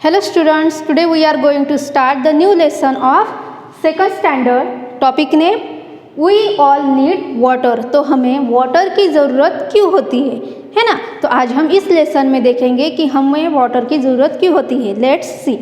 Hello students, today we are going to start the new lesson of second standard. Topic name We all need water. तो हमें water की ज़रूरत क्यों होती है ना। तो आज हम इस लेसन में देखेंगे कि हमें वाटर की ज़रूरत क्यों होती है. Let's see.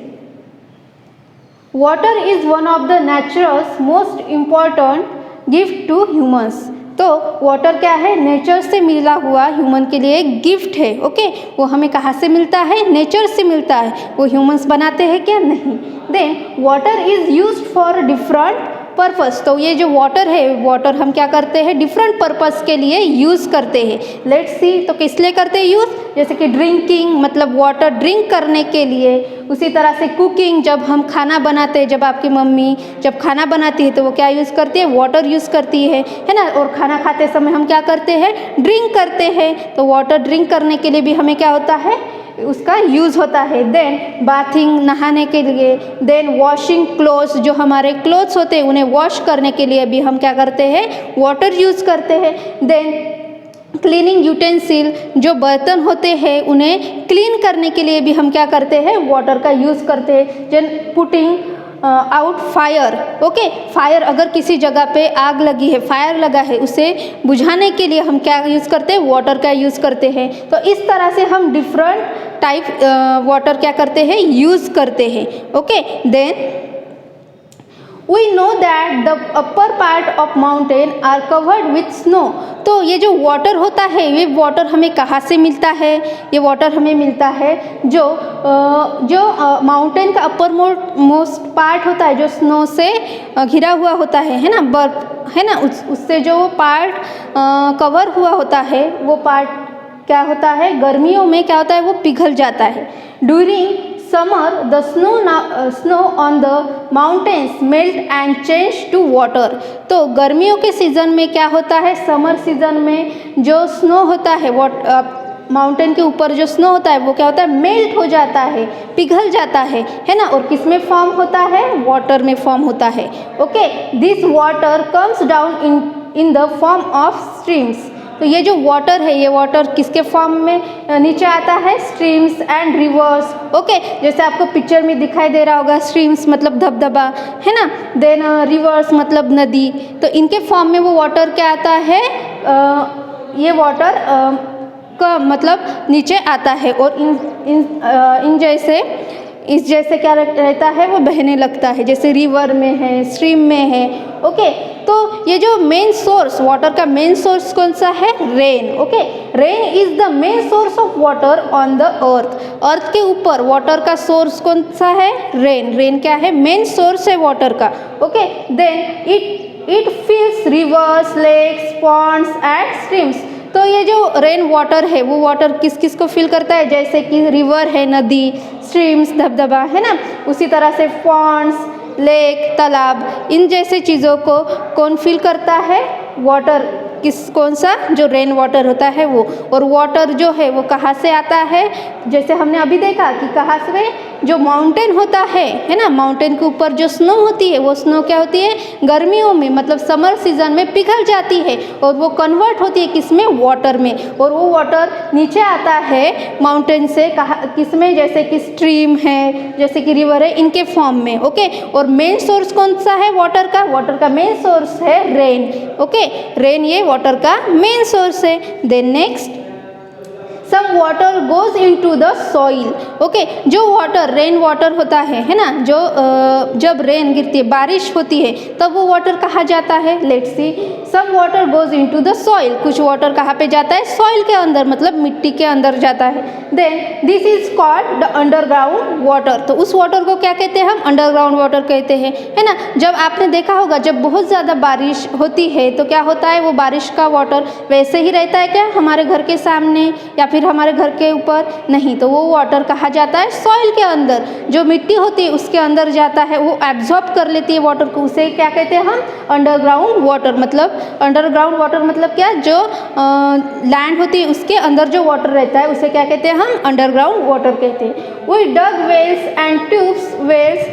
Water is one of the nature's most important gift to humans. तो वाटर क्या है? नेचर से मिला हुआ ह्यूमन के लिए एक गिफ्ट है. ओके, वो हमें कहाँ से मिलता है? नेचर से मिलता है. वो ह्यूमंस बनाते हैं क्या? नहीं. Then water is used for different purpose. तो ये जो वाटर है, वाटर हम क्या करते हैं? डिफरेंट पर्पस के लिए यूज़ करते हैं. लेट्स सी. तो किस लिए करते हैं यूज़? जैसे कि ड्रिंकिंग, मतलब वाटर ड्रिंक करने के लिए. उसी तरह से कुकिंग, जब हम खाना बनाते हैं, जब आपकी मम्मी जब खाना बनाती है तो वो क्या यूज़ करती है? वाटर यूज़ करती है ना. और खाना खाते समय हम क्या करते हैं? ड्रिंक करते हैं. तो वाटर ड्रिंक करने के लिए भी हमें क्या होता है? उसका यूज़ होता है. देन बाथिंग, नहाने के लिए. देन वॉशिंग क्लोथ्स, जो हमारे क्लोथ्स होते हैं उन्हें वॉश करने के लिए भी हम क्या करते हैं? वाटर यूज़ करते हैं. देन क्लीनिंग यूटेंसिल, जो बर्तन होते हैं उन्हें क्लीन करने के लिए भी हम क्या करते हैं? वाटर का यूज़ करते हैं. Then putting out fire. Okay, fire, अगर किसी जगह पे आग लगी है, फायर लगा है, उसे बुझाने के लिए हम क्या यूज़ करते हैं? वाटर का यूज़ करते हैं. तो इस तरह से हम डिफरेंट टाइप वाटर क्या करते हैं? यूज़ करते हैं. Okay. Then We know that the upper part of mountain are covered with snow. तो ये जो वाटर होता है, ये वाटर हमें कहाँ से मिलता है? ये वाटर हमें मिलता है जो माउंटेन का अपर मोस्ट पार्ट होता है, जो स्नो से घिरा हुआ होता है ना, बर्फ है ना, उससे जो पार्ट कवर हुआ होता है, वो पार्ट क्या होता है? गर्मियों में क्या होता है? वो पिघल जाता है. During summer the snow on the mountains melt and change to water. तो गर्मियों के सीज़न में क्या होता है? समर सीज़न में जो स्नो होता है, माउंटेन के ऊपर जो स्नो होता है वो क्या होता है? मेल्ट हो जाता है, पिघल जाता है ना. और किस में फॉर्म होता है? वाटर में फॉर्म होता है. Okay. This water comes down in the form of streams. तो ये जो वाटर है, ये वाटर किसके फॉर्म में नीचे आता है? Streams and reverse. ओके, जैसे आपको पिक्चर में दिखाई दे रहा होगा, स्ट्रीम्स मतलब धबधबा है ना. देन रिवर्स मतलब नदी. तो इनके फॉर्म में वो वाटर क्या आता है? ये वाटर का मतलब नीचे आता है और इस जैसे क्या रहता है? वो बहने लगता है, जैसे रिवर में है, स्ट्रीम में है. ओके. तो ये जो मेन सोर्स, वाटर का मेन सोर्स कौन सा है? Rain. Okay. Rain is the main source of water on the earth. Earth के ऊपर वाटर का सोर्स कौन सा है? रेन. रेन क्या है? मेन सोर्स है वाटर का. Okay. Then it fills rivers, lakes, ponds and streams. तो ये जो रेन वाटर है, वो वाटर किस किस को फिल करता है? जैसे कि रिवर है, नदी, स्ट्रीम्स धबधबा है ना. उसी तरह से पॉन्ड्स, लेक, तालाब, इन जैसे चीज़ों को कौन फिल करता है? वाटर. कौन सा? जो रेन वाटर होता है वो. और वाटर जो है वो कहाँ से आता है? जैसे हमने अभी देखा कि कहाँ से? जो माउंटेन होता है ना, माउंटेन के ऊपर जो स्नो होती है, वो स्नो क्या होती है? गर्मियों में, मतलब समर सीजन में पिघल जाती है और वो कन्वर्ट होती है किस में? वाटर में. और वो वाटर नीचे आता है माउंटेन से किस में? जैसे कि स्ट्रीम है, जैसे कि रिवर है, इनके फॉर्म में. ओके. और मेन सोर्स कौन सा है वाटर का? वाटर का मेन सोर्स है रेन. ओके. रेन ये वाटर का मेन सोर्स है. Then next, some water goes into the soil. Okay. जो वाटर रेन वाटर होता है ना, जो जब रेन गिरती है, बारिश होती है, तब वो वाटर कहाँ जाता है? Let's see. Some water goes into the soil. कुछ वाटर कहाँ पे जाता है? सॉइल के अंदर, मतलब मिट्टी के अंदर जाता है. Then this is called the underground water. तो उस वाटर को क्या कहते हैं? हम अंडरग्राउंड वाटर कहते हैं, है ना. जब आपने देखा होगा, जब बहुत ज़्यादा बारिश होती है तो क्या होता है? वो बारिश का वाटर वैसे ही रहता है क्या हमारे घर के सामने या फिर हमारे घर के ऊपर? नहीं. तो वो वाटर कहाँ जाता है? सॉइल के अंदर. जो मिट्टी होती है उसके अंदर जाता है, वो एब्जॉर्ब कर लेती है वाटर को. उसे क्या कहते हैं हम? Underground water. मतलब अंडरग्राउंड वाटर मतलब क्या? जो लैंड होती है उसके अंदर जो वाटर रहता है उसे क्या कहते हैं? हम अंडरग्राउंड वाटर कहते हैं. We dug wells and tubes wells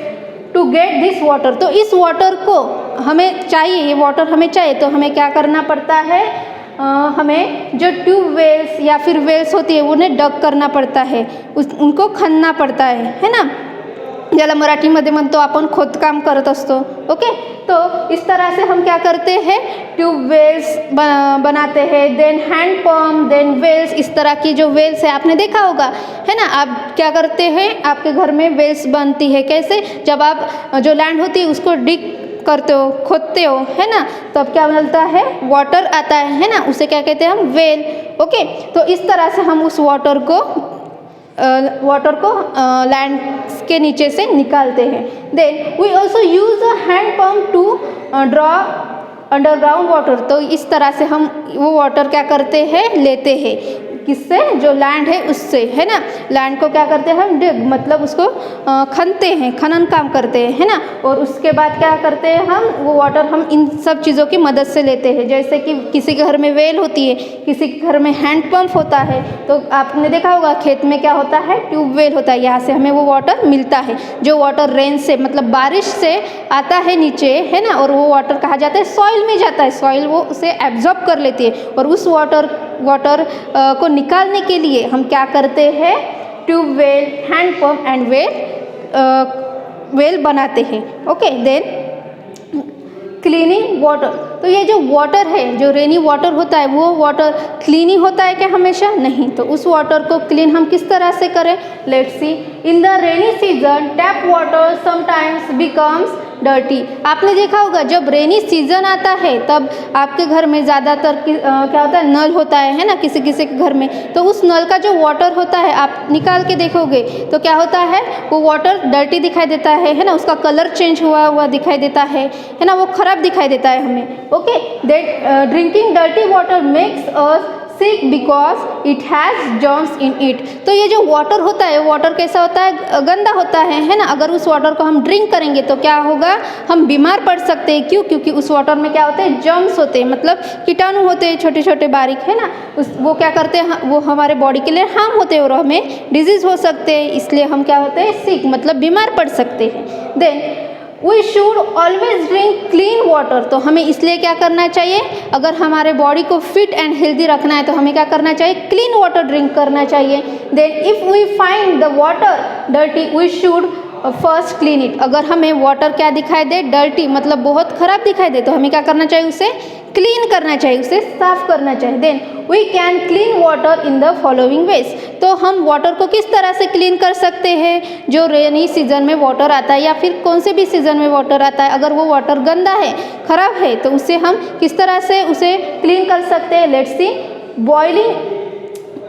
to get this water. तो इस वाटर को हमें चाहिए, ये वाटर हमें चाहिए, तो हमें क्या करना पड़ता है? हमें जो ट्यूब वेल्स या फिर वेल्स होती है उन्हें डग करना पड़ता है, उनको खनना पड़ता है ना. ज्याला मराठीमध्ये म्हणतो आपण खोदकाम करत असतो। ओके, तो इस तरह से हम क्या करते हैं, ट्यूबवेल्स बनाते हैं, then hand pump, then wells. इस तरह की जो वेल्स है आपने देखा होगा, है ना। आप क्या करते हैं, आपके घर में वेल्स बनती है। कैसे, जब आप जो लैंड होती है उसको डिग करते हो, खोदते हो, है ना, तब क्या मिलता है, वाटर आता है ना, उसे क्या कहते हैं हम, वेल। ओके, तो इस तरह से हम उस वाटर को लैंड के नीचे से निकालते हैं। Then we also use a hand pump to draw underground water. तो इस तरह से हम वो वाटर क्या करते हैं, लेते हैं, किससे, जो लैंड है उससे, है ना। लैंड को क्या करते हैं हम, डिग मतलब उसको खनते हैं, खनन काम करते हैं, है ना। और उसके बाद क्या करते हैं हम, वो वाटर हम इन सब चीज़ों की मदद से लेते हैं। जैसे कि किसी के घर में वेल होती है, किसी के घर में हैंड पंप होता है। तो आपने देखा होगा खेत में क्या होता है, ट्यूबवेल होता है, यहाँ से हमें वो वाटर मिलता है। जो वाटर रेन से मतलब बारिश से आता है नीचे, है ना, और वो वाटर कहा जाता है सॉइल में जाता है, सॉइल वो उसे एब्जॉर्ब कर लेती है। और उस वाटर को निकालने के लिए हम क्या करते हैं, tubewell, hand pump and well बनाते हैं। Okay, then cleaning water. तो ये जो वाटर है, जो रेनी वाटर होता है, वो वाटर क्लीन ही होता है क्या हमेशा, नहीं। तो उस वाटर को क्लीन हम किस तरह से करें, let's see. In the rainy season tap water sometimes becomes dirty. आपने देखा होगा जब रेनी सीजन आता है तब आपके घर में ज़्यादातर क्या होता है, नल होता है ना, किसी किसी के घर में। तो उस नल का जो वाटर होता है आप निकाल के देखोगे तो क्या होता है, वो वाटर डर्टी दिखाई देता है ना, उसका कलर चेंज हुआ दिखाई देता है ना, वो खराब दिखाई देता है हमें। Okay, that drinking dirty water makes us sick because it has germs in it. तो ये जो वाटर होता है, वाटर कैसा होता है, गंदा होता है ना। अगर उस वाटर को हम ड्रिंक करेंगे तो क्या होगा, हम बीमार पड़ सकते हैं। क्यों, क्योंकि उस वाटर में क्या होते हैं, जर्म्स होते हैं, मतलब कीटाणु होते हैं, छोटे छोटे बारीक, है ना। वो क्या करते हैं, वो हमारे बॉडी के लिए हार्म होते हैं और हमें डिजीज़ हो सकते हैं। इसलिए हम क्या होते हैं, सिक मतलब बीमार पड़ सकते हैं। Then we should always drink clean water. तो हमें इसलिए क्या करना चाहिए, अगर हमारे बॉडी को फिट एंड हेल्दी रखना है तो हमें क्या करना चाहिए, क्लीन वाटर ड्रिंक करना चाहिए। Then if we find the water dirty we should first clean it. अगर हमें वाटर क्या दिखाई दे, डर्टी मतलब बहुत खराब दिखाई दे, तो हमें क्या करना चाहिए, उसे क्लीन करना चाहिए, उसे साफ करना चाहिए। Then we can clean water in the following ways. तो हम वाटर को किस तरह से क्लीन कर सकते हैं, जो रेनी सीजन में वाटर आता है या फिर कौन से भी सीजन में वाटर आता है, अगर वो वाटर गंदा है, खराब है, तो उसे हम किस तरह से उसे क्लीन कर सकते हैं। Let's see, boiling,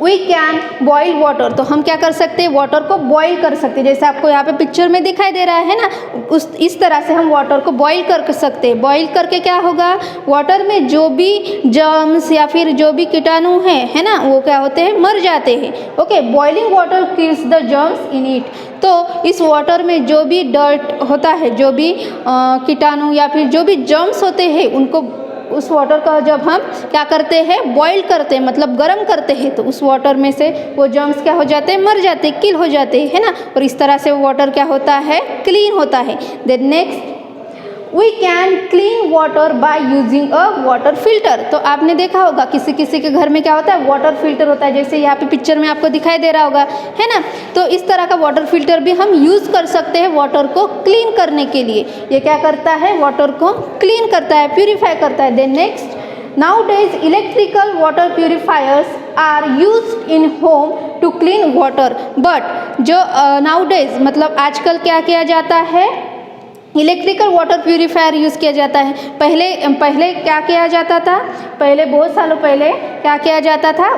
we can boil water. तो हम क्या कर सकते हैं, वाटर को बॉयल कर सकते हैं, जैसे आपको यहाँ पे पिक्चर में दिखाई दे रहा है ना, इस तरह से हम वाटर को बॉयल कर सकते हैं। बॉयल करके क्या होगा, वाटर में जो भी जर्म्स या फिर जो भी कीटाणु है ना, वो क्या होते हैं, मर जाते हैं। Okay, boiling water kills the germs in it. तो इस वाटर में जो भी डर्ट होता है, जो भी कीटाणु या फिर जो भी जर्म्स होते हैं, उनको उस वाटर का जब हम क्या करते हैं, बॉईल करते हैं मतलब गर्म करते हैं, तो उस वाटर में से वो जर्म्स क्या हो जाते हैं, मर जाते हैं, किल हो जाते हैं, है ना। और इस तरह से वो वाटर क्या होता है, क्लीन होता है। Then next, we can clean water by using a water filter. तो आपने देखा होगा किसी किसी के घर में क्या होता है, वाटर फिल्टर होता है, जैसे यहाँ पे पिक्चर में आपको दिखाई दे रहा होगा, है ना। तो इस तरह का वाटर फिल्टर भी हम यूज़ कर सकते हैं वाटर को क्लीन करने के लिए। ये क्या करता है, वाटर को क्लीन करता है, प्यूरीफाई करता है। Then next, Nowadays electrical water purifiers are used in home to clean water, but जो nowadays मतलब आजकल क्या किया जाता है, इलेक्ट्रिकल वाटर प्यूरीफायर यूज़ किया जाता है। पहले क्या किया जाता था, पहले बहुत सालों पहले क्या किया जाता था,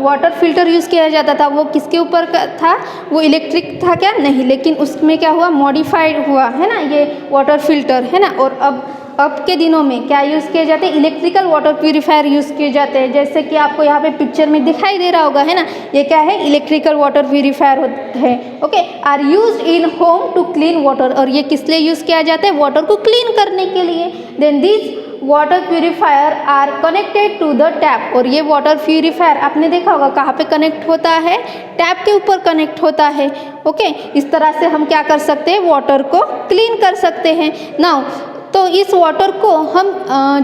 वाटर फिल्टर यूज़ किया जाता था। वो किसके ऊपर था, वो इलेक्ट्रिक था क्या, नहीं, लेकिन उसमें क्या हुआ, मॉडिफाइड हुआ, है ना, ये वाटर फिल्टर, है ना। और अब के दिनों में क्या यूज़ किए जाते हैं, इलेक्ट्रिकल वाटर प्यूरीफायर यूज़ किए जाते हैं, जैसे कि आपको यहाँ पे पिक्चर में दिखाई दे रहा होगा, है ना। ये क्या है, इलेक्ट्रिकल वाटर प्यूरीफायर है। Okay, are used in home to clean water. और ये किस लिए यूज़ किया जाता है, वाटर को क्लीन करने के लिए। Then this water purifier are connected to the tap. और ये वाटर प्यूरीफायर आपने देखा होगा कहाँ पे कनेक्ट होता है, टैप के ऊपर कनेक्ट होता है। ओके, इस तरह से हम क्या कर सकते हैं, वाटर को क्लीन कर सकते हैं। नाउ तो इस वाटर को हम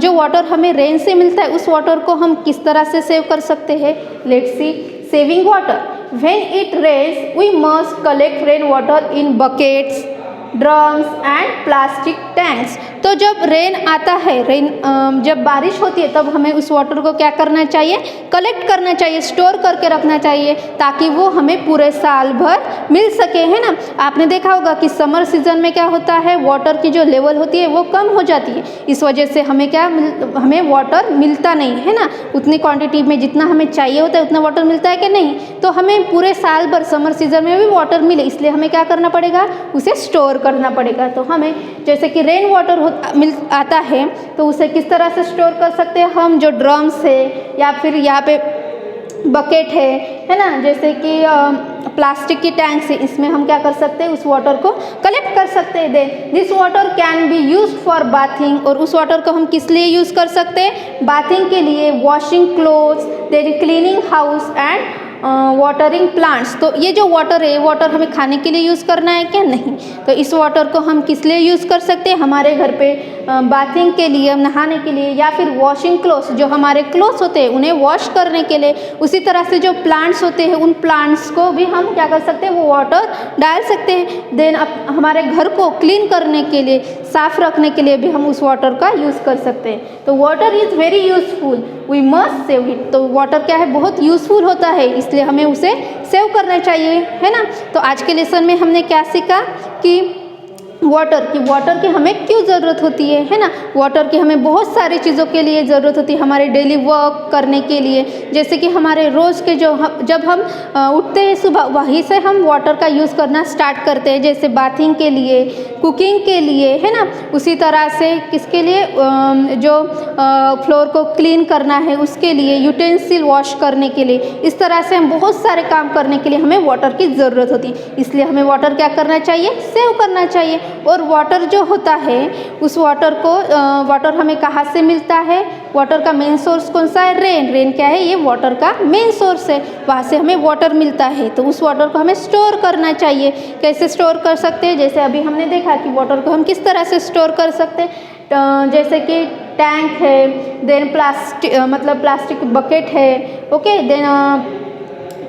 जो वाटर हमें रेन से मिलता है, उस वाटर को हम किस तरह से सेव कर सकते हैं। Let's C, saving water, when it rains we must collect rain water in buckets, drums and plastic tanks. तो जब रेन आता है, जब बारिश होती है तब हमें उस वाटर को क्या करना चाहिए, कलेक्ट करना चाहिए, स्टोर करके रखना चाहिए ताकि वो हमें पूरे साल भर मिल सके, है ना। आपने देखा होगा कि समर सीजन में क्या होता है, वाटर की जो लेवल होती है वो कम हो जाती है, इस वजह से हमें वाटर मिलता नहीं है ना, उतनी क्वांटिटी में जितना हमें चाहिए होता है उतना वाटर मिलता है कि नहीं। तो हमें पूरे साल भर समर सीजन में भी वाटर मिले, इसलिए हमें क्या करना पड़ेगा, उसे स्टोर करना पड़ेगा। तो हमें जैसे कि रेन वाटर आता है तो उसे किस तरह से स्टोर कर सकते हैं हम, जो ड्रम्स है या फिर यहाँ पे बकेट है ना, जैसे कि प्लास्टिक की टैंक्स है, इसमें हम क्या कर सकते हैं, उस वाटर को कलेक्ट कर सकते हैं। Then this water can be used for bathing, और उस वाटर को हम किस लिए यूज़ कर सकते हैं, बाथिंग के लिए, washing clothes, then cleaning house and watering plants. तो ये जो वाटर है, वाटर हमें खाने के लिए यूज़ करना है क्या, नहीं। तो इस वाटर को हम किस लिए यूज़ कर सकते हैं, हमारे घर पे बाथिंग के लिए, नहाने के लिए, या फिर वॉशिंग क्लोथ्स, जो हमारे क्लोथ्स होते हैं उन्हें वॉश करने के लिए। उसी तरह से जो प्लांट्स होते हैं उन प्लांट्स को भी हम क्या कर सकते हैं, वो वाटर डाल सकते हैं। देन हमारे घर को क्लीन करने के लिए, साफ रखने के लिए भी हम उस वाटर का यूज़ कर सकते हैं। तो water is very useful, we must save it. तो वाटर क्या है, बहुत यूजफुल होता है, इसलिए हमें उसे सेव करना चाहिए, है ना। तो आज के लेसन में हमने क्या सीखा कि वाटर की हमें क्यों ज़रूरत होती है ना। वाटर की हमें बहुत सारी चीज़ों के लिए ज़रूरत होती है, हमारे डेली वर्क करने के लिए, जैसे कि हमारे रोज़ के जब हम उठते हैं सुबह, वहीं से हम वाटर का यूज़ करना स्टार्ट करते हैं, जैसे बाथिंग के लिए, कुकिंग के लिए, है ना। उसी तरह से किसके लिए, जो फ्लोर को क्लीन करना है उसके लिए, यूटेंसिल वॉश करने के लिए, इस तरह से हम बहुत सारे काम करने के लिए हमें वाटर की ज़रूरत होती है। इसलिए हमें वाटर क्या करना चाहिए, सेव करना चाहिए। और वाटर जो होता है, उस वाटर को वाटर हमें कहाँ से मिलता है, वाटर का मेन सोर्स कौन सा है, रेन क्या है, ये वाटर का मेन सोर्स है, वहाँ से हमें वाटर मिलता है। तो उस वाटर को हमें स्टोर करना चाहिए। कैसे स्टोर कर सकते हैं, जैसे अभी हमने देखा कि वाटर को हम किस तरह से स्टोर कर सकते हैं, जैसे कि टैंक है, देन प्लास्टिक बकेट है, ओके,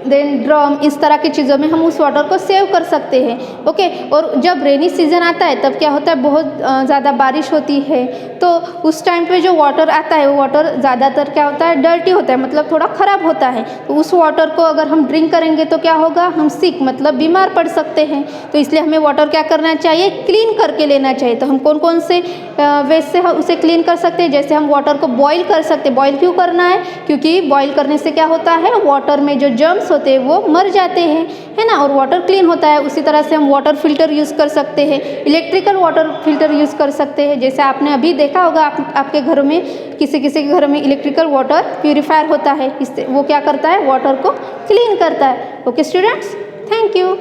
देन ड्रम, इस तरह की चीज़ों में हम उस वाटर को सेव कर सकते हैं, ओके। और जब रेनी सीजन आता है तब क्या होता है, बहुत ज़्यादा बारिश होती है, तो उस टाइम पे जो वाटर आता है वो वाटर ज़्यादातर क्या होता है, डर्टी होता है, मतलब थोड़ा ख़राब होता है। तो उस वाटर को अगर हम ड्रिंक करेंगे तो क्या होगा, हम सिक मतलब बीमार पड़ सकते हैं। तो इसलिए हमें वाटर क्या करना चाहिए, क्लीन करके लेना चाहिए। तो हम कौन कौन से वे से उसे क्लीन कर सकते हैं, जैसे हम वाटर को बॉईल कर सकते हैं। बॉईल क्यों करना है, क्योंकि बॉईल करने से क्या होता है, वाटर में जो जर्म्स होते हैं वो मर जाते हैं, है ना, और वाटर क्लीन होता है। उसी तरह से हम वाटर फिल्टर यूज़ कर सकते हैं, इलेक्ट्रिकल वाटर फिल्टर यूज़ कर सकते हैं, जैसे आपने अभी देखा होगा आपके घरों में, किसी के घर में इलेक्ट्रिकल वाटर प्यूरीफायर होता है, इससे वो क्या करता है, वाटर को क्लीन करता है। Okay students, thank you.